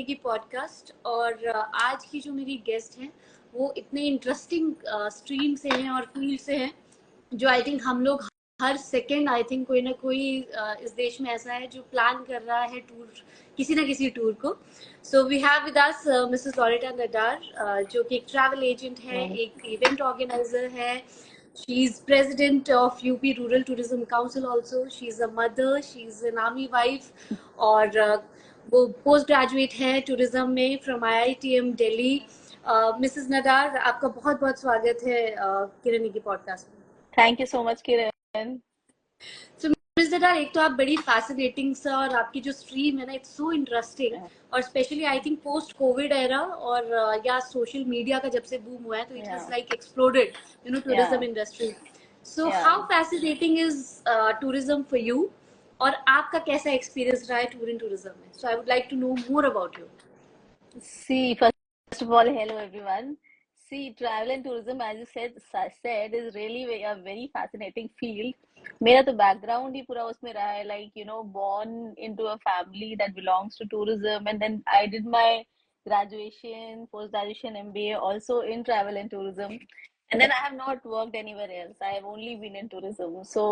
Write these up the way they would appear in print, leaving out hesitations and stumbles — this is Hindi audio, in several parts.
की पॉडकास्ट। और आज की जो मेरी गेस्ट हैं वो इतने इंटरेस्टिंग स्ट्रीम से हैं और फील्ड से हैं जो आई थिंक हम लोग हर सेकेंड आई थिंक कोई ना कोई इस देश में ऐसा है जो प्लान कर रहा है टूर, किसी ना किसी टूर को। So we have with us Mrs Loretta Nadar, जो कि एक ट्रैवल एजेंट है, एक इवेंट ऑर्गेनाइजर है। She is president of UP Rural Tourism Council also. She is a mother, she is an army wife और वो पोस्ट ग्रेजुएट है टूरिज्म में from IITM Delhi. Mrs Nadar, आपका बहुत बहुत स्वागत है किरणी की पॉडकास्ट में। Thank you so much Kiran. So, miss Nadar, एक तो आप बड़ी फैसिनेटिंग सा और आपकी जो स्ट्रीम है ना इट्स सो इंटरेस्टिंग, और specially I think post Covid era और या सोशल मीडिया का जब से बूम हुआ है तो it has like exploded tourism industry. So how fascinating is tourism for you, और आपका कैसा एक्सपीरियंस रहा है टूर इन टूरिज्म में? So I would like to know more about you. See, first of all, hello everyone. See, travel and tourism, as you said is really a very fascinating field. मेरा तो background ही पूरा उसमें रहा है, like born into a family that belongs to tourism, and then I did my graduation, post graduation MBA also in travel and tourism, and then I have not worked anywhere else. I have only been in tourism. So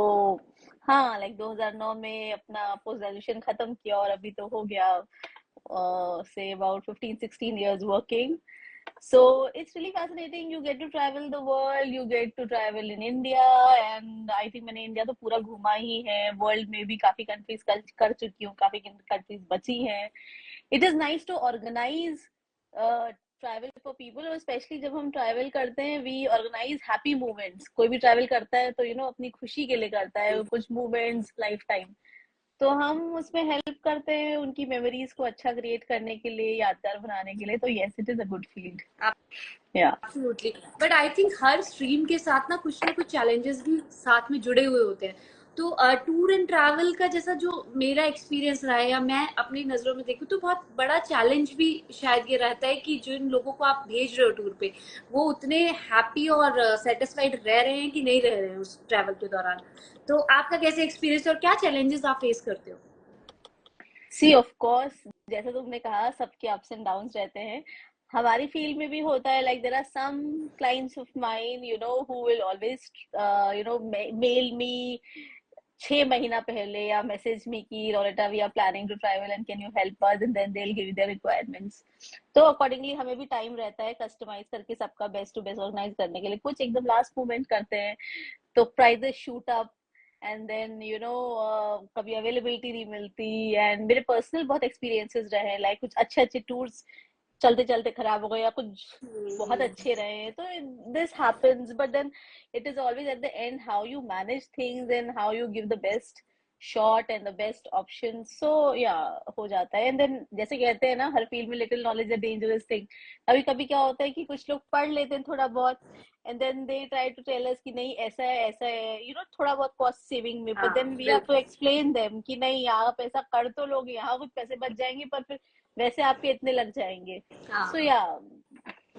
हाँ, like 2009 में अपना post graduation खत्म किया और अभी तो हो गया say about 15-16 years working. So it's really fascinating. You get to travel the world, you get to travel in India, and I think मैंने इंडिया तो पूरा घुमा ही है. वर्ल्ड में भी काफी कंट्रीज कर चुकी हूँ, काफी कंट्रीज बची हैं. It is nice to organize travel for people, और स्पेशली जब हम ट्रैवल करते हैं वी ऑर्गेनाइज हैप्पी मोमेंट्स. कोई भी ट्रैवल करता है तो अपनी खुशी के लिए करता है, कुछ मोमेंट्स लाइफ टाइम, तो हम उसमें हेल्प करते हैं उनकी मेमोरीज को अच्छा क्रिएट करने के लिए, यादगार बनाने के लिए. तो yes, it is a good field. Absolutely, but I think her stream के साथ ना कुछ चैलेंजेस भी साथ में जुड़े हुए होते हैं. तो टूर एंड ट्रैवल का जैसा जो मेरा एक्सपीरियंस रहा है या मैं अपनी नजरों में देखूं तो बहुत बड़ा चैलेंज भी शायद ये रहता है कि जिन लोगों को आप भेज रहे हो टूर पे वो उतने हैप्पी और सेटिस्फाइड रह रहे हैं कि नहीं रह रहे हैं उस ट्रैवल के दौरान. तो आपका कैसे एक्सपीरियंस और क्या चैलेंजेस आप फेस करते हो? सी ऑफ कोर्स, जैसा तुमने कहा सबके अप्स एंड डाउन्स रहते हैं. हमारी फील्ड में भी होता है. Like there are some clients of mine who will always mail me 6 महीना पहले या मैसेज मी की लोरेटा we are planning to travel and can you help us, and then they will give their requirements. तो अकॉर्डिंगली हमें भी टाइम रहता है कस्टमाइज करके सबका बेस्ट टू बेस्ट ऑर्गेनाइज करने के लिए. कुछ एकदम लास्ट मोमेंट करते हैं तो prices shoot up, and then कभी अवेलेबिलिटी नहीं मिलती. एंड मेरे पर्सनल बहुत एक्सपीरियंसेस रहे हैं, लाइक कुछ अच्छे अच्छे टूर्स चलते चलते खराब हो गए या कुछ बहुत अच्छे रहे. तो this happens, but then it is always at the end how you manage things and how you give the best shot and the best option. So या हो जाता है. एंड देन जैसे कहते हैं ना, हर फील्ड में little knowledge a dangerous thing. कभी कभी क्या होता है कि कुछ लोग पढ़ लेते हैं थोड़ा बहुत, and then they try to tell us कि नहीं ऐसा है थोड़ा बहुत कॉस्ट सेविंग में, but then we have to explain them कि नहीं आप ऐसा कर तो लोगे, यहाँ कुछ पैसे बच जाएंगे पर फिर वैसे आपके इतने लग जाएंगे. सो या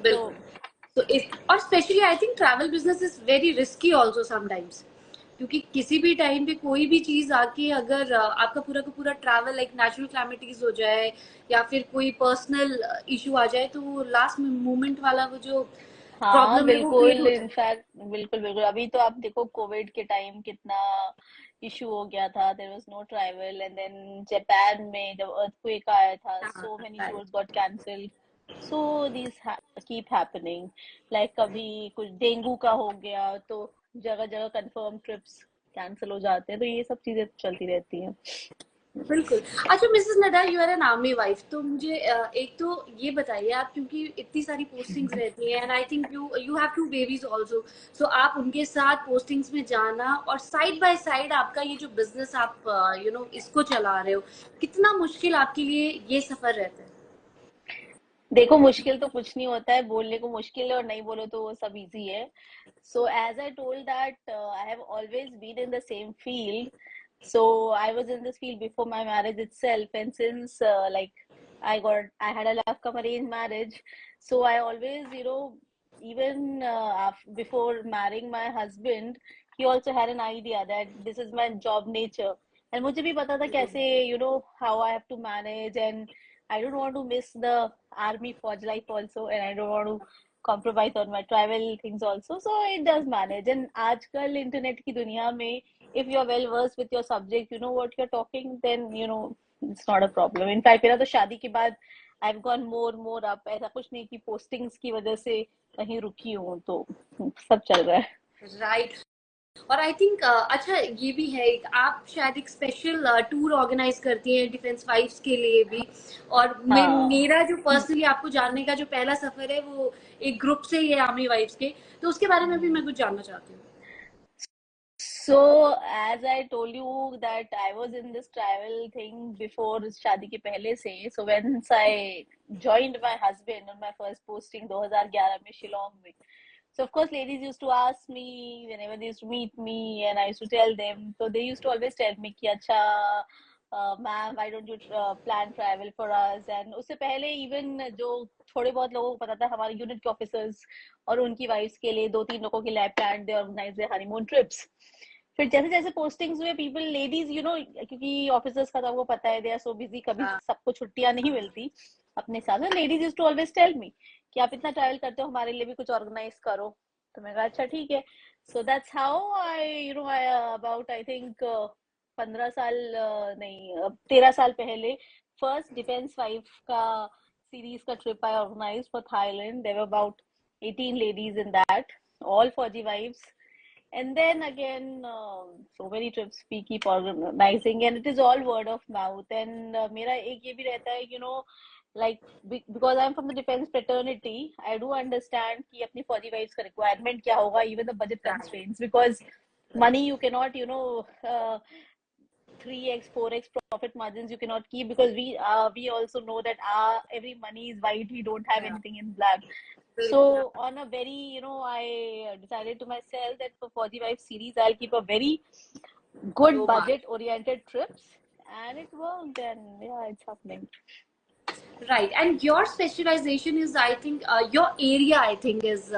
तो और specially I think travel business is very risky also sometimes, क्योंकि किसी भी टाइम पे कोई भी चीज आके अगर आपका पूरा का पूरा ट्रैवल लाइक नेचुरल क्लैमिटीज हो जाए या फिर कोई पर्सनल इशू आ जाए तो लास्ट मोमेंट वाला वो जो हाँ बिल्कुल. है. इनफैक्ट बिल्कुल अभी तो आप देखो कोविड के टाइम कितना इशू हो गया था. There was no travel, and then Japan में जब अर्थक्वेक आया था so many tours got cancelled. So this keep happening. Like कभी कुछ डेंगू का हो गया तो जगह जगह कंफर्म ट्रिप्स कैंसिल हो जाते हैं. तो ये सब चीजें चलती रहती हैं. बिल्कुल. अच्छा Mrs Nadar, you are an army wife, तो मुझे एक तो ये बताइए आप, क्योंकि इतनी सारी पोस्टिंग्स रहती हैं and I think you have 2 babies also, so आप उनके साथ पोस्टिंग्स में जाना और साइड बाय साइड आपका ये जो बिजनेस आप इसको चला रहे हो, कितना मुश्किल आपके लिए ये सफर रहता है? देखो मुश्किल तो कुछ नहीं होता है, बोलने को मुश्किल है और नहीं बोलो तो वो सब इजी है. So as I told that I have always been in the same field. So I was in this field before my marriage itself, and since I had a love come arranged marriage, so I always even before marrying my husband, he also had an idea that this is my job nature, and मुझे भी पता था कैसे how I have to manage and I don't want to miss the army Fauj life also, and I don't want to compromise on my travel things also. So it does manage. And आजकल internet की दुनिया में, if you're well versed with your subject, you know what you're talking, then you know it's not a problem. In fact, मेरा तो शादी के बाद I've gone more up. ऐसा कुछ नहीं कि postings की वजह से कहीं रुकी हूँ, तो सब चल रहा है. राइट. और आई थिंक अच्छा ये भी है, आप शायद एक स्पेशल टूर ऑर्गेनाइज करती हैं डिफेंस वाइफ्स के लिए भी. और हाँ. मेरा जो पर्सनली आपको जानने का जो पहला सफर है वो एक ग्रुप से ही है, आर्मी वाइफ्स के, तो उसके बारे में भी मैं कुछ जानना चाहती हूँ. So as I told you that I was in this travel thing before शादी के पहले से. So once I joined my husband on my first posting 2011 में शिलोंग में. So of course ladies used to ask me whenever they used to meet me, and I used to tell them. So they used to always tell me कि अच्छा ma'am, why don't you plan travel for us? And उससे पहले even जो थोड़े बहुत लोगों को पता था, हमारे यूनिट के ऑफिसर्स और उनकी वाइफ्स के लिए 2-3 लोगों के लिए plan, they organise their honeymoon trips. फिर जैसे जैसे पोस्टिंग्स हुए, पीपल लेडीज यू नो, क्योंकि ऑफिसर्स का तो आपको पता है दे आर सो बिजी, कभी सबको छुट्टियां नहीं मिलती अपने साथ में. Ladies used to always tell me कि आप इतना ट्रैवल करते हो, हमारे लिए भी कुछ ऑर्गेनाइज करो. तो मैं कहा अच्छा ठीक है. So that's how I you know I about I think 15 साल नहीं 13 साल पहले फर्स्ट डिफेंस वाइफ का सीरीज का trip I organise for Thailand. There were about 18 ladies in that, all Fauji wives. And then again, so many trips we keep organizing, and it is all word of mouth. And मेरा एक ये भी रहता है, you know, like because I'm from the defense fraternity, I do understand कि अपनी फौजी wives का requirement क्या होगा, even the budget constraints, because money you cannot, you know, 3x 4x profit margins you cannot keep, because we also know that our every money is white, we don't have anything in black. So on a very, you know, I decided to myself that for Fauji Wife series I'll keep a very good budget oriented trips, and it worked, and yeah, it's happening. Right. And your specialization is, I think, your area, I think, is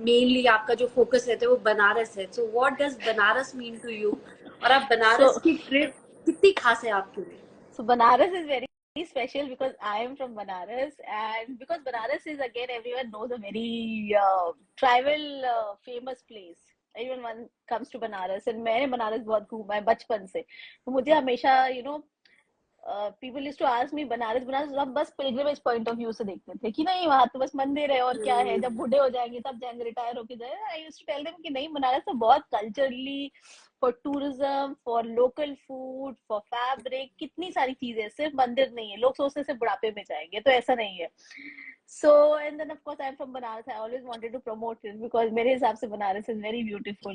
mainly आपका जो focus रहता है वो बनारस है. So what does Banaras mean to you? और आप बनारस की ट्रिप कितनी खास है आपके लिए? So Banaras is very special because I am from Banaras, and because Banaras is, again, everyone knows, a very travel famous place. Everyone comes to Banaras, and मैंने बनारस बहुत घूमा है बचपन से. तो मुझे हमेशा, you know, people used to ask me Banaras हम बस pilgrimage point of view से देखते थे कि नहीं वहां तो बस मंदिर है और क्या है, जब बूढ़े हो जाएंगे तब जाएंगे, रिटायर होके जाए. I used to tell them कि नहीं, बनारस तो बहुत culturally, for tourism, for local food, for fabric, कितनी सारी चीजें हैं, सिर्फ मंदिर नहीं है. लोग सोचते सिर्फ बुढ़ापे में जाएंगे, तो ऐसा नहीं है. So, and then of course I'm from Banaras. I always wanted to promote it because मेरे हिसाब से Banaras is very beautiful.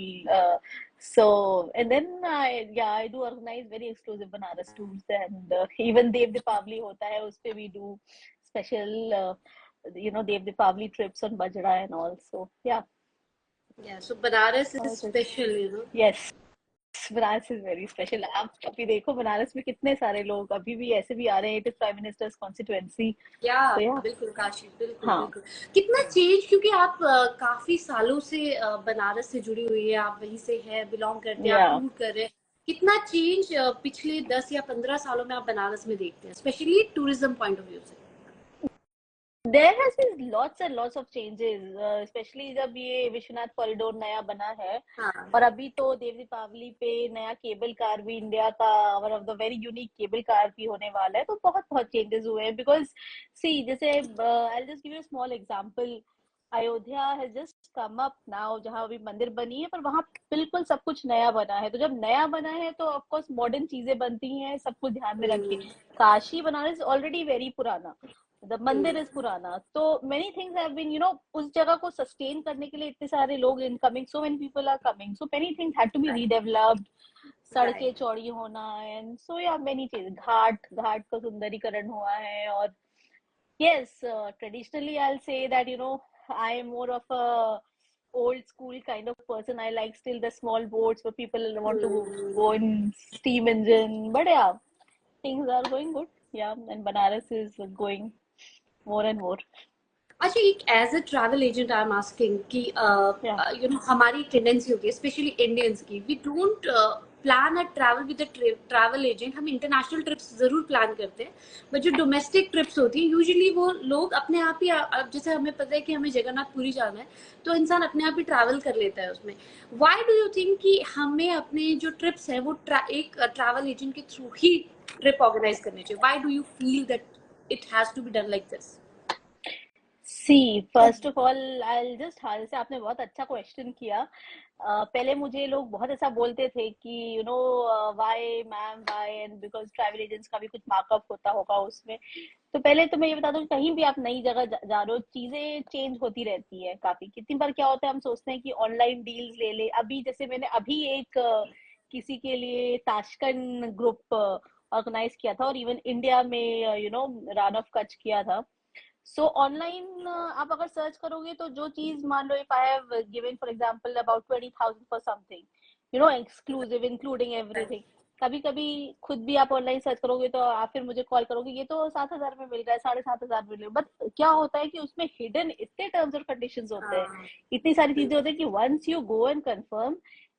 So, and then I do organize very exclusive Banaras tours, and even Dev Deepavali होता है, उस पे we do special, you know, Dev Deepavali trips on Bajra and all. So yeah. Yeah. So Banaras is special, you know. Yes. Banaras is very special. आप अभी देखो बनारस में कितने सारे लोग अभी भी ऐसे भी आ रहे हैं. It is prime ministers constituency. बिल्कुल काशी, बिल्कुल. कितना चेंज, क्योंकि आप काफी सालों से बनारस से जुड़ी हुई है, आप वहीं से है, बिलोंग करते हैं, आप टूर कर रहे हैं. कितना चेंज पिछले 10 या 15 सालों में आप बनारस में देखते हैं, specially tourism point of view से? There has been lots and lots of changes, especially जब ये विश्वनाथ कॉरिडोर नया बना है. और अभी तो देव दीपावली पे नया केबल कार भी इंडिया का one of the very unique cable car भी होने वाला है. तो बहुत बहुत चेंजेस हुए हैं. बिकॉज सी, जैसे I just give you small example. Ayodhya has just come up now, जहाँ अभी मंदिर बनी है, पर वहां बिल्कुल सब कुछ नया बना है. तो जब नया बना है तो ऑफ कोर्स मॉडर्न चीजें बनती हैं, सब कुछ ध्यान में रख के. काशी बनारस ऑलरेडी वेरी पुराना, द मंदिर इज पुराना. तो many things have been, you know, उस जगह को सस्टेन करने के लिए इतने सारे लोग incoming, so many people are coming, so many things had to be redeveloped. सड़कें चौड़ी होना, एंड सो या मेनी चीज, घाट का सुंदरीकरण हुआ है. और yes, traditionally I'll say that, you know, I am more of a old school kind of person. I like still the small boats where people want to go in steam engine. But yeah, things are going good. Yeah, and Banaras is going more and more. अच्छा, एक as a travel agent I am asking कि यू नो हमारी टेंडेंसी होती है, स्पेशली इंडियंस की, we don't plan a travel with a travel agent, हम इंटरनेशनल ट्रिप्स जरूर प्लान करते हैं, बट जो डोमेस्टिक ट्रिप्स होती है यूजुअली वो लोग अपने आप ही, अब जैसे हमें पता है कि हमें जगन्नाथपुरी जाना है तो इंसान अपने आप ही ट्रैवल कर लेता है उसमें। व्हाई डू यू थिंक कि हमें अपने जो ट्रिप्स है वो एक ट्रैवल एजेंट के थ्रू ही ट्रिप ऑर्गेनाइज करनी चाहिए? Why do you feel that it has to be done like this? See first of all I just, हाल से आपने बहुत अच्छा क्वेश्चन किया। पहले मुझे लोग बहुत ऐसा बोलते थे कि you know why ma'am why, and because travel agents का भी कुछ मार्कअप होता होगा उसमें। तो पहले तो मैं ये बता दूं, कहीं भी आप नई जगह जा रहे हो, चीजें चेंज होती रहती है काफी। कितनी बार क्या होता है, हम सोचते हैं कि ऑनलाइन डील्स ले ले। अभी जैसे मैंने अभी एक किसी के लिए ताशकंद ग्रुप ऑर्गेनाइज किया था, और इवन इंडिया में you know run of Kutch किया था। सो ऑनलाइन आप अगर सर्च करोगे तो जो चीज, मान लो if I have given for example about 20,000 for something, you know exclusive including everything, कभी कभी खुद भी आप ऑनलाइन सर्च करोगे तो आप फिर मुझे कॉल करोगे ये तो 7,000 में मिल रहा है, 7,500 में मिल रहा है। बट क्या होता है कि उसमें हिडन इतने टर्म्स और कंडीशंस होते हैं, इतनी सारी चीजें होती है कि once you go and confirm,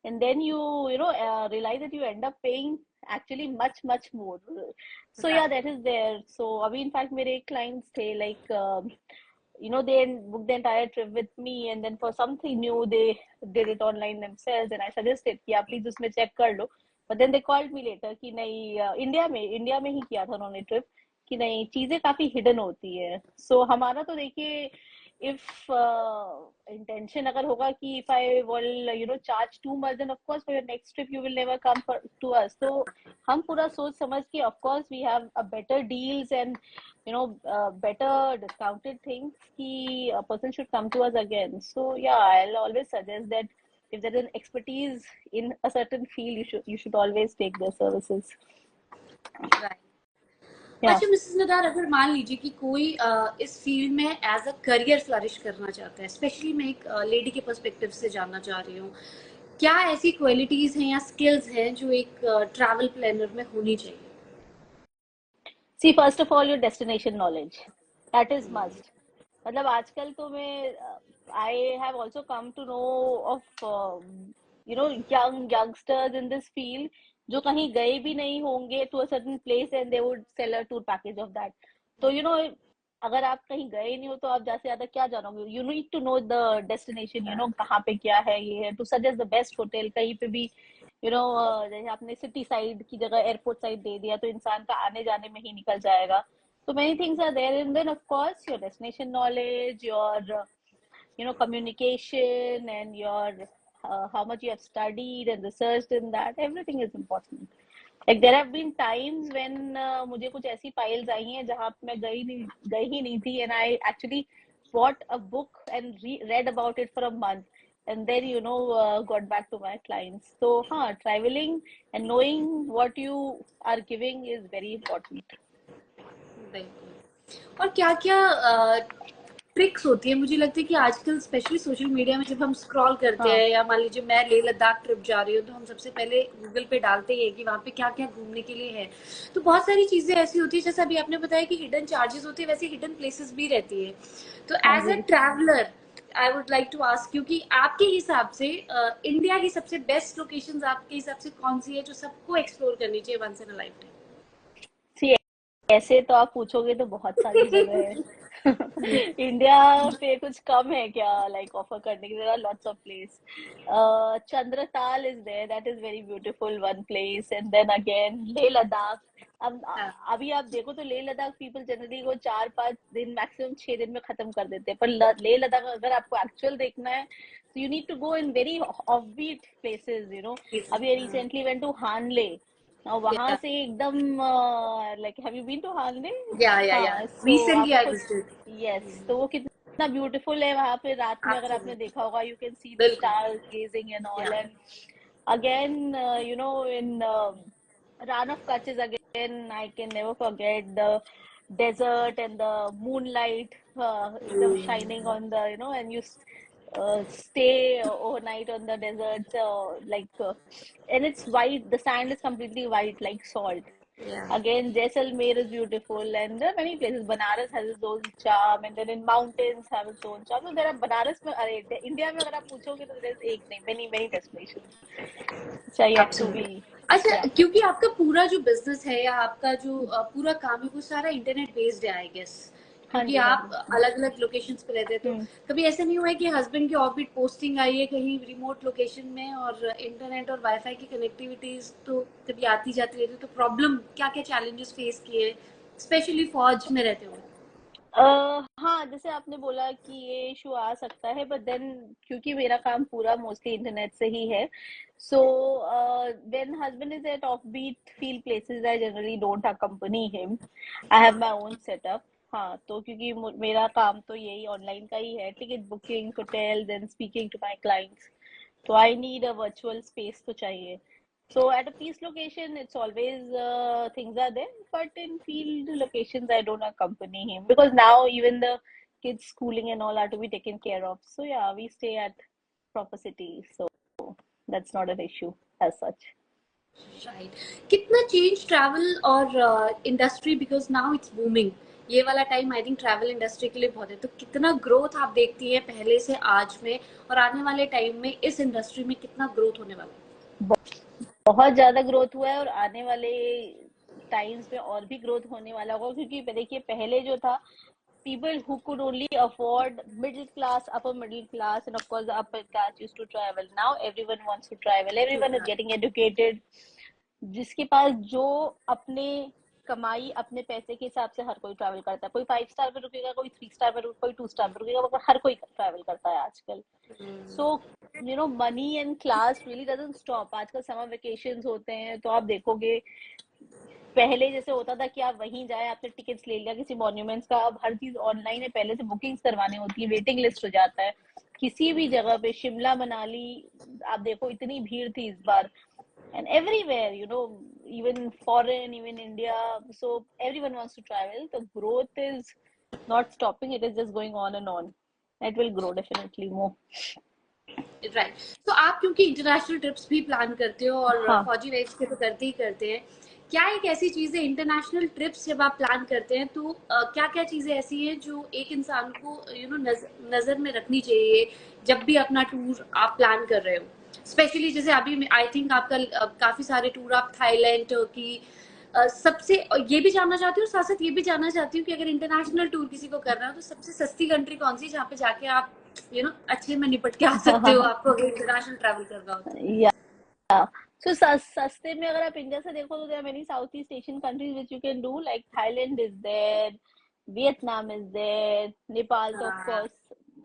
and then you know realize that you end up paying actually much more. So yeah, that is there. So abhi in fact mere clients the like you know they booked the entire trip with me, and then for something new they did it online themselves, and I suggested कि आप please उसमें check कर लो। But then they called me later कि नहीं, इंडिया में ही किया था उन्होंने ट्रिप, कि नहीं चीजें काफी हिडन होती है। सो हमारा तो देखिए, if intention अगर होगा कि if I will you know charge too much, then of course for your next trip you will never come to us. तो हम पूरा सोच समझ के, of course we have a better deals and you know better discounted things कि a person should come to us again. So yeah, I'll always suggest that if there is an expertise in a certain field, you should always take their services. Right. Yeah. अच्छा मिसेस नदार, अगर मान लीजिए कि कोई इस फील्ड में एज अ करियर फ्लरिश करना चाहता है, स्पेशली मैं एक लेडी के पर्सपेक्टिव से जानना चाह रही हूँ, क्या ऐसी क्वालिटीज हैं या स्किल्स हैं जो एक ट्रैवल प्लानर में होनी चाहिए? See, first of all, your destination knowledge. That is must. मतलब आजकल तो मैं I have also come to know of you know youngsters in this field जो कहीं गए भी नहीं होंगे to a certain place, and they would sell a tour package of that. तो यू नो अगर आप कहीं गए नहीं हो तो आप ज्यादा से ज्यादा क्या जानोगे? You need to know the destination, you know कहाँ पे क्या है, ये है to suggest the best hotel. कहीं पे भी यू नो जैसे आपने सिटी साइड की जगह एयरपोर्ट साइड दे दिया तो इंसान का आने जाने में ही निकल जाएगा। So many things are there, and then of course your destination knowledge, your you know communication, and your how much you have studied and researched in that. Everything is important. Like there have been times when मुझे कुछ ऐसी फाइल्स आई हैं जहाँ पे मैं गई ही नहीं थी, and I actually bought a book and read about it for a month, and then you know got back to my clients. So हाँ, traveling and knowing what you are giving is very important. बिल्कुल। और क्या क्या ट्रिक्स होती है? मुझे लगता है कि आजकल स्पेशली सोशल मीडिया में जब हम स्क्रॉल करते हाँ हैं, या मान लीजिए मैं लेह लद्दाख ट्रिप जा रही हूँ, तो हम सबसे पहले गूगल पे डालते ही है कि वहाँ पे क्या क्या घूमने के लिए है। तो बहुत सारी चीजें ऐसी होती है, जैसे अभी आपने बताया कि हिडन चार्जेस होते हैं, वैसे हिडन प्लेसेस भी रहती है। तो हाँ एज अ जी। Traveller I would like to ask, क्योंकि आपके हिसाब से इंडिया की सबसे बेस्ट लोकेशंस आपके हिसाब से कौन सी है जो सबको एक्सप्लोर करनी चाहिए once in a lifetime? See ऐसे तो आप पूछोगे तो बहुत सारी जगह है। इंडिया पे कुछ कम है क्या लाइक ऑफर करने के? There are lots of place. Chandratal is there, that is very beautiful one place, and then again Leh Ladakh. अब अभी आप देखो तो लेह लद्दाख पीपल जनरली को 4-5 दिन, मैक्सिमम 6 दिन में खत्म कर देते हैं, पर लेह लद्दाख अगर आपको एक्चुअल देखना है तो you need to go in very offbeat places, you know. अभी रिसेंटली वेंट टू हानले, वहां से एकदम like have you been to Hanle? या हाँ, सो रिसेंटली आप आई खुद, विजिटेड। यस, तो वो कितना ब्यूटीफुल है वहां पे। रात में अगर आपने एब्सोल्युटली। देखा होगा, यू कैन सी द बिल्कुल। स्टार्स गेजिंग एंड या all. And again you know in Ran of Kutch is again, I can never forget the desert and the moonlight एकदम shining on the, you know, and you stay overnight on the desert, and it's white, the sand is completely white like salt. या Again, Jaisalmer is beautiful, and there are many places. Banaras has its own charm, and then in mountains have its own charm. So there are Banaras में, अरे India में अगर आप पूछोगे तो there's एक नहीं, many destinations which are yet to absolutely. be. अच्छा, Yeah. क्योंकि आपका पूरा जो बिजनेस है या आपका जो पूरा काम है वो सारा इंटरनेट बेस्ड है आई गेस, हाँ क्योंकि जी, हाँ आप जी। अलग अलग लोकेशंस पे रहते हैं, तो कभी ऐसा नहीं हुआ है कि हस्बैंड की ऑफबीट पोस्टिंग आई है कहीं रिमोट लोकेशन में और इंटरनेट और वाईफाई की कनेक्टिविटीज तो कभी आती जाती रहती है, तो प्रॉब्लम क्या क्या चैलेंजेस फेस किए स्पेशली फौज में रहते हुए? हाँ, जैसे आपने बोला कि ये इशू आ सकता है, बट देन क्योंकि मेरा काम पूरा मोस्टली इंटरनेट से ही है, so when husband is at off beat field places I generally don't accompany him, I have my own setup. हाँ, तो क्योंकि मेरा काम तो यही ऑनलाइन का ही है, ticket booking, hotel, then speaking to my clients, तो I need a virtual space तो चाहिए। So at a peace location, it's always things are there, but in field locations, I don't accompany him because now even the kids schooling and all are to be taken care of. So yeah, we stay at proper city, so that's not an issue as such. Right, कितना चेंज ट्रैवल और industry, because now it's booming, ये वाला time I think travel industry के लिए बहुत है, तो कितना ग्रोथ आप देखती हैं पहले से आज में, और आने वाले टाइम में इस इंडस्ट्री में कितना ग्रोथ होने वाला है? बहुत ज्यादा ग्रोथ हुआ है और आने वाले टाइम्स में और भी ग्रोथ होने वाला होगा, क्योंकि देखिए पहले जो था, people who could only afford middle class, upper middle class, and of course the upper class used to travel. Now everyone wants to travel. Everyone is getting educated. जिसके पास जो अपने कमाई अपने पैसे के हिसाब से हर कोई ट्रैवल करता है, कोई 5 स्टार पे रुकेगा, कोई 3 स्टार पे रुकेगा, कोई 2 स्टार पे रुकेगा, मगर हर कोई ट्रैवल करता है आजकल। So money and class really doesn't stop. आजकल समर वेकेशंस होते हैं तो आप देखोगे, पहले जैसे होता था कि आप वहीं जाए, आपने टिकट्स ले लिया किसी मॉन्यूमेंट्स का, अब हर चीज ऑनलाइन है, पहले से बुकिंग्स करवानी होती है, वेटिंग लिस्ट हो जाता है किसी भी जगह पे। शिमला मनाली आप देखो, इतनी भीड़ थी इस बार, and everywhere, even foreign, even India, so everyone wants to travel. The growth is not stopping, it is just going on and on. It will grow definitely more. Right, तो आप क्योंकि इंटरनेशनल ट्रिप्स भी प्लान करते हो और हाँ, फौजी वाइफ्स के तो करते ही करते हैं, क्या एक ऐसी चीज है इंटरनेशनल ट्रिप्स जब आप प्लान करते हैं तो क्या क्या चीजें ऐसी हैं जो एक इंसान को नजर में रखनी चाहिए जब भी अपना टूर आप प्लान कर रहे हो? स्पेशली जैसे अभी आई थिंक आपका काफी सारे टूर आप थाईलैंड, टर्की, सबसे ये भी जानना चाहती हूँ, साथ साथ ये भी जानना चाहती हूँ कि अगर इंटरनेशनल टूर किसी को करना है तो सबसे सस्ती कंट्री कौन सी जहाँ पे जाके आप अच्छे में निपट के आ सकते हो, आपको अगर इंटरनेशनल ट्रैवल करना हो तो? yeah. So सस्ते में अगर आप इंडिया से देखो तो there are many Southeast Asian countries which you can do, like Thailand is there, Vietnam is there, Nepal तो of हाँ, course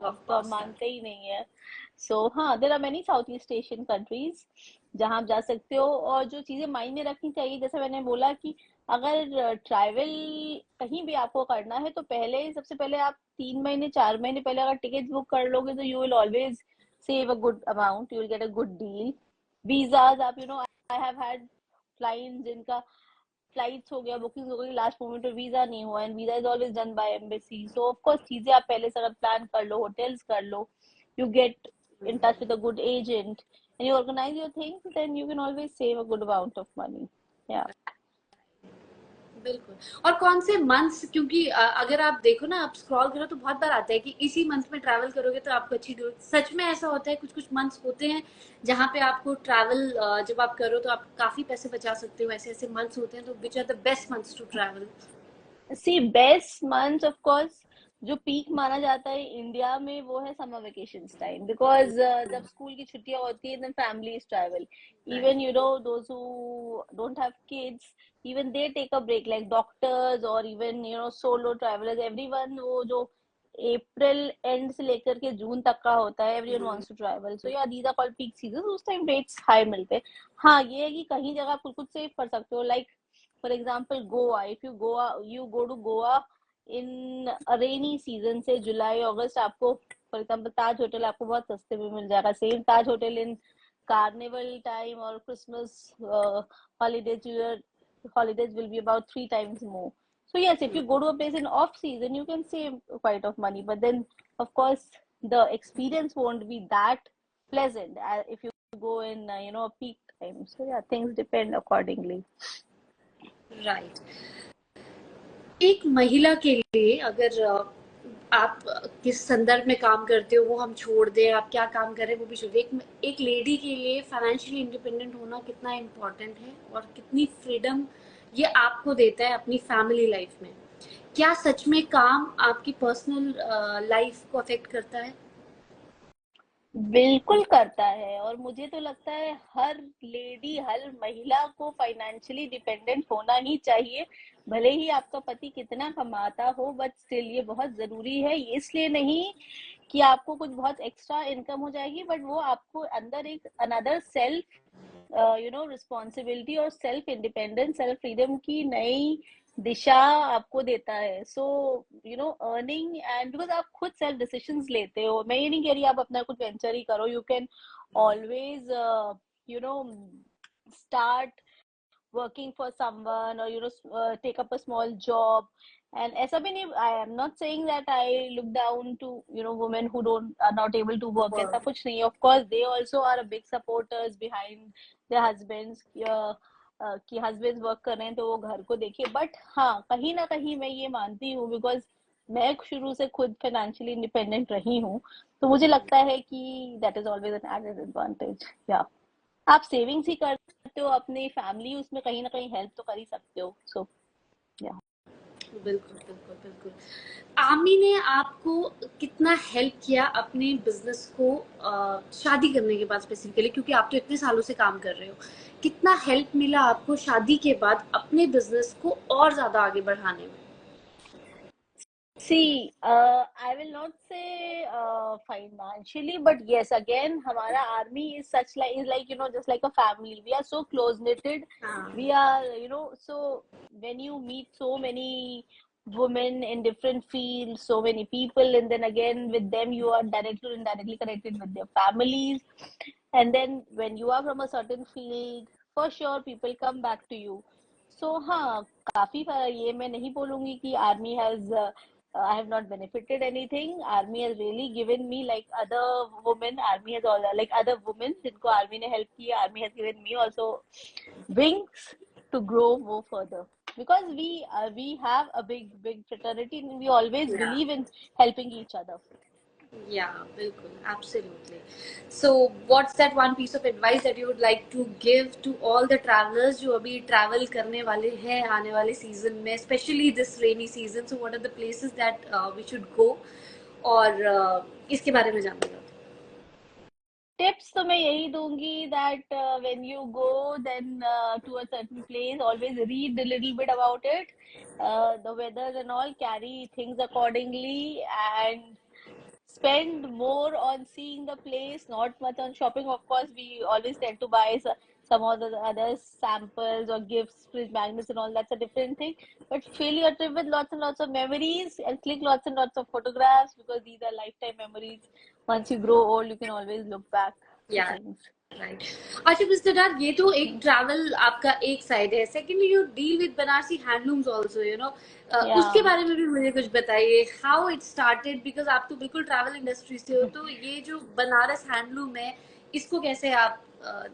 अब ऑफ तो आप कोर्स। मानते ही नहीं है। So हाँ, there are many Southeast Asian countries जहाँ आप जा सकते हो। और जो चीजें मायने रखनी चाहिए, जैसे मैंने बोला कि अगर ट्रैवल कहीं भी आपको करना है तो पहले, सबसे पहले आप 3 महीने 4 महीने पहले अगर टिकट बुक कर लोगे तो you will always save a good amount, you will get a good deal. Visas आप आई हैव हैड क्लाइंट्स जिनका फ्लाइट्स हो गया, बुकिंग हो गई, लास्ट मोमेंट पे वीजा नहीं हुआ, and visa is always done by embassy. So of course चीजें आप पहले से अगर प्लान कर लो, होटल्स कर लो, you get in touch with a good agent and you organize your things, then you can always save a good amount of money. Yeah. बिल्कुल। और कौन से मंथ्स, क्योंकि अगर आप देखो ना, आप स्क्रॉल करो तो बहुत बार आता है कि इसी मंथ में ट्रैवल करोगे तो आपको अच्छी डील। सच में ऐसा होता है? कुछ कुछ मंथ्स होते हैं जहाँ पे आपको ट्रैवल जब आप करो तो आप काफी पैसे बचा सकते हो, ऐसे ऐसे मंथ्स होते हैं, तो which are the best months to travel? See best months of course, जो पीक माना जाता है इंडिया में वो है समर वेकेशन टाइम, बिकॉज जब स्कूल की छुट्टियां होती है then families travel, even those who don't have kids, even they take a break, like doctors और इवन सोलो ट्रैवलर्स, एवरीवन। वो जो अप्रैल एंड से लेकर के जून तक का होता है, everyone wants to travel, so yeah these are called peak season. उस टाइम रेट्स हाई मिलते हैं। हाँ, ये है कि कहीं जगह आप खुद सेव कर सकते हो, like for example Goa, if you go to Goa in a rainy season से जुलाई अगस्त, आपको for example ताज होटल आपको बहुत सस्ते में मिल जाएगा। Same Taj hotel in carnival time और Christmas holidays, your holidays will be about 3 times more. So yes, if you go to a place in off season you can save quite of money, but then of course the experience won't be that pleasant if you go in a peak time. So yeah, things depend accordingly. Right. एक महिला के लिए अगर आप किस संदर्भ में काम करते हो वो हम छोड़ दें, आप क्या काम कर रहे हैं वो भी छोड़ दें। एक लेडी के लिए फाइनेंशियली इंडिपेंडेंट होना कितना इम्पोर्टेंट है और कितनी फ्रीडम ये आपको देता है अपनी फैमिली लाइफ में। क्या सच में काम आपकी पर्सनल लाइफ को अफेक्ट करता है? बिल्कुल करता है, और मुझे तो लगता है हर लेडी, हर महिला को फाइनेंशियली डिपेंडेंट होना ही चाहिए। भले ही आपका पति कितना कमाता हो, बट स्टिल ये बहुत जरूरी है। इसलिए नहीं कि आपको कुछ बहुत एक्स्ट्रा इनकम हो जाएगी, बट वो आपको अंदर एक अनदर सेल्फ रिस्पॉन्सिबिलिटी और सेल्फ इंडिपेंडेंस, सेल्फ फ्रीडम की नई दिशा आपको देता है। सो अर्निंग, एंड बिकॉज आप खुद सेल्फ डिसीजंस लेते हो। मैं ये नहीं कह रही आप अपना कुछ वेंचर ही करो, you can always you know start working for someone, or take up a small job. And ऐसा भी नहीं, I am not saying that I look down to women who don't are not able to work, ऐसा कुछ नहीं। of course they also are a big supporters behind their husbands, कि husbands work कर रहे हैं तो वो घर को देखिए। बट हाँ, कहीं ना कहीं मैं ये मानती हूँ, बिकॉज मैं शुरू से खुद फाइनेंशियली इंडिपेंडेंट रही हूँ, तो मुझे लगता है कि that is always an added advantage. या आप सेविंग्स ही करते हो, अपनी फैमिली उसमें कहीं ना कहीं हेल्प तो कर ही सकते हो। सो या बिल्कुल बिल्कुल बिल्कुल। आमी ने आपको कितना हेल्प किया अपने बिजनेस को शादी करने के बाद स्पेसिफिकली, क्योंकि आप तो इतने सालों से काम कर रहे हो, कितना हेल्प मिला आपको शादी के बाद अपने बिजनेस को और ज्यादा आगे बढ़ाने में? See, I will not say financially, but yes, again, हमारा army is such like is like just like a family. We are so close knitted. We are so when you meet so many women in different fields, so many people, and then again with them you are directly or indirectly connected with their families. And then when you are from a certain field, for sure people come back to you. So हाँ, काफी ये मैं नहीं बोलूंगी कि army has I have not benefited anything. Army has really given me, like other women. Army has all like other women जिनको army ने help किया. Army has given me also wings to grow more further. Because we have a big fraternity, and we always Yeah. believe in helping each other. Yeah, बिल्कुल, absolutely. So, what's that one piece of advice that you would like to give to all the travelers जो अभी travel करने वाले हैं आने वाले season में, especially this rainy season? So, what are the places that we should go? और इसके बारे में जानना चाहते Tips तो मैं यही दूंगी that when you go then to a certain place, always read a little bit about it, the weather and all, carry things accordingly, and spend more on seeing the place, not much on shopping. Of course, we always tend to buy some of the other samples or gifts, fridge magnets, and all. That's a different thing. But fill your trip with lots and lots of memories and click lots and lots of photographs, because these are lifetime memories. Once you grow old, you can always look back to Yeah. things. Right. अच्छा मिस्टर डार, ये तो एक ट्रैवल आपका एक साइड है। Secondly you deal with Banarasi handlooms also, उसके Yeah. बारे में भी मुझे कुछ बताइए, हाउ इट स्टार्टेड, बिकॉज आप तो बिल्कुल ट्रैवल इंडस्ट्री से हो, तो ये जो बनारस हैंडलूम है इसको कैसे आप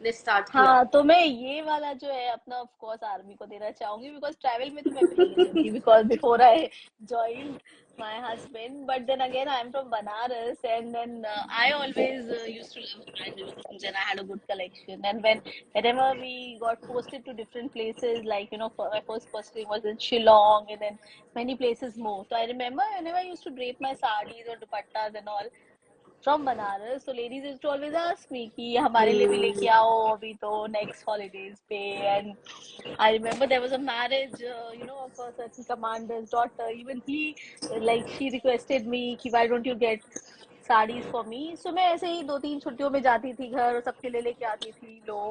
ने स्टार्ट किया? हाँ, तो मैं ये वाला जो है अपना ऑफ कोर्स आर्मी को देना चाहूंगी, बिकॉज ट्रैवल में तो मैं पहले से थी, because before I joined my husband. But then again, I'm from Banaras, and then I always used to love handlooms, and I had a good collection. And whenever we got posted to different places, like my first posting was in Shillong, and then many places more. So I remember whenever I used to drape my sarees or dupattas and all from Banaras, so ladies used to always ask me कि हमारे लिए भी लेके आओ अभी तो next holidays पे. And I remember there was a marriage, of a certain commander's daughter. Even he, like, she requested me कि why don't you get sarees for me. So मैं ऐसे ही 2-3 छुट्टियों में जाती थी घर और सबके लिए लेके आती थी लो.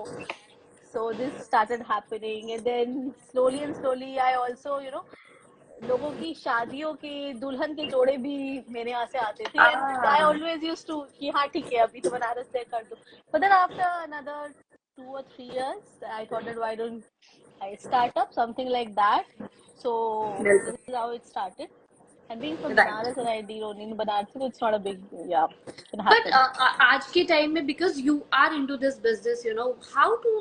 So this started happening, and then slowly and slowly I also लोगों की शादियों के दुल्हन के जोड़े भी मेरे यहाँ से आते थे. And I always used to कि हाँ ठीक है अभी तो बनारस से कर दो. But then after another 2 or 3 years I thought that why don't I start up something like that. So this is how it started. And being from right. Banaras, and I deal only in Banaras, so it's not a big, yeah, can but happen. आज के टाइम में, because you are into this business, how to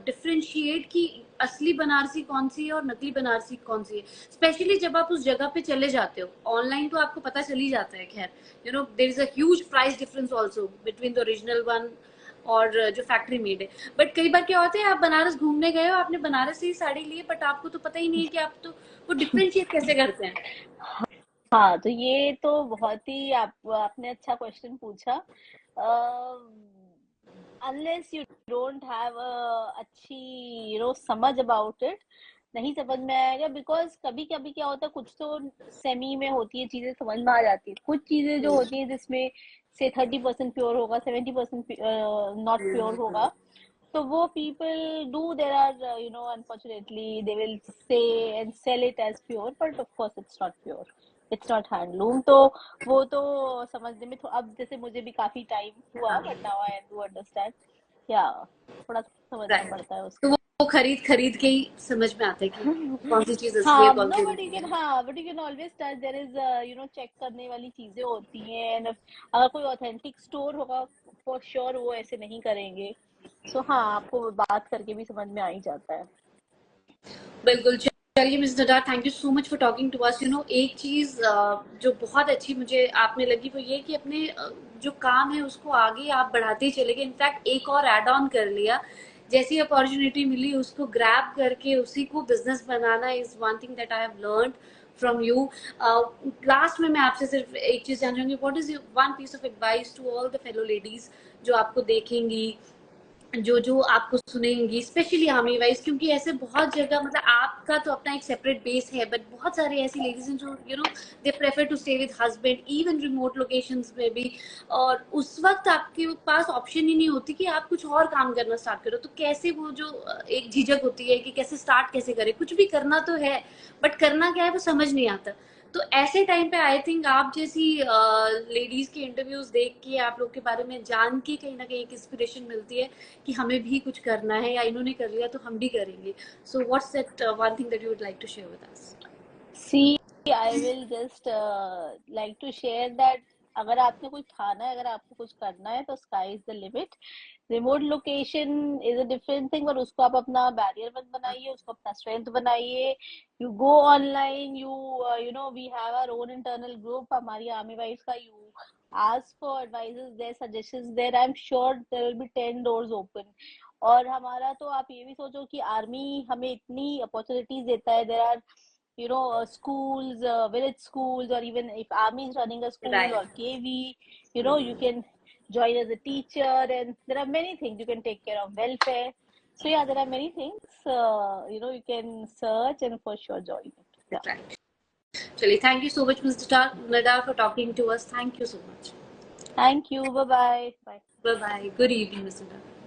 differentiate कि असली बनारसी कौन सी है और नकली बनारसी कौन सी है, स्पेशली जब आप उस जगह पे चले जाते हो। ऑनलाइन तो आपको पता चल ही जाता है, खैर you know there is a huge price difference also between the original one और जो फैक्ट्री मेड है। बट कई बार क्या होता है, आप बनारस घूमने गए हो, आपने बनारस से ही साड़ी ली है, बट आपको तो पता ही नहीं है कि आप तो वो डिफरेंशिएट कैसे करते हैं। हाँ, तो ये तो बहुत ही आपने अच्छा क्वेश्चन पूछा। Unless you don't have a अच्छी समझ अबाउट इट, नहीं समझ में आएगा। बिकॉज कभी कभी क्या होता है, कुछ तो सेमी में होती है चीजें, समझ में आ जाती है। कुछ चीजें जो होती है जिसमें से 30% प्योर होगा, 70% नॉट प्योर होगा, तो वो people do, there are unfortunately they will say and sell it as pure, but of course it's not pure, it's not handloom। तो वो तो समझने में तो अब जैसे मुझे भी काफी टाइम हुआ, but now I do understand. या थोड़ा समझना राइट, पड़ता है तो उसको। वो खरीद खरीद के ही समझ में आता है कि कौन सी चीज असली है हाँ, कौन नो सी बट यू नकली कैन, है। हाँ but you can always touch, there is चेक करने वाली चीजें होती हैं। एंड अगर कोई ऑथेंटिक स्टोर होगा, फॉर श्योर वो ऐसे नहीं करेंगे। सो हाँ, आपको बात करके भी समझ में आ ही जाता है। बिल्कुल। चलिए Miss Nadar, thank you so much for talking to us. You know एक चीज जो बहुत अच्छी मुझे आपने लगी वो ये कि अपने जो काम है उसको आगे आप बढ़ाते ही चले गए। इनफैक्ट एक और एड ऑन कर लिया, जैसी अपॉर्चुनिटी मिली उसको ग्रैब करके उसी को बिजनेस बनाना is one thing that I have learned from you. Last में मैं आपसे सिर्फ एक चीज जानना चाहूंगी, what is one piece of advice to all the fellow ladies जो आपको देखेंगी, जो जो आपको सुनेंगी, स्पेशली हामी वाइज, क्योंकि ऐसे बहुत जगह, मतलब आपका तो अपना एक सेपरेट बेस है, बट बहुत सारे ऐसी लेडीज हैं जो you know they prefer to stay with husband even remote locations में भी, और उस वक्त आपके पास ऑप्शन ही नहीं होती कि आप कुछ और काम करना स्टार्ट करो। तो कैसे वो जो एक झिझक होती है कि कैसे स्टार्ट कैसे करें, कुछ भी करना तो है बट करना क्या है वो समझ नहीं आता। तो ऐसे टाइम पे आई थिंक आप जैसी लेडीज के इंटरव्यूज देख के, आप लोग के बारे में जान के कहीं ना कहीं एक इंस्पिरेशन मिलती है कि हमें भी कुछ करना है, या इन्होंने कर लिया तो हम भी करेंगे। So what's that one thing that you would like to share with us. See, I will just like to share that अगर आपने कुछ खाना है, अगर आपको कुछ करना है, तो sky is the limit. Remote location is a different thing, पर उसको आप अपना बैरियर मत बनाइए, उसको अपना स्ट्रेंथ बनाइए। You go online, we have our own internal group, हमारी आर्मी वाइफ्स का। You ask for advices there, suggestions there, I am sure there will be 10 doors open. और हमारा तो आप ये भी सोचो कि आर्मी हमें इतनी अपॉर्चुनिटीज देता है। There are schools, village schools, or even if army is running a school right, or KV, you can join as a teacher, and there are many things. You can take care of welfare. So yeah, there are many things, you can search and for sure join it. Yeah. Right. चलिए, thank you so much mister Nada for talking to us, thank you so much. Thank you. Bye bye. Bye. Bye bye, good evening mister नडा।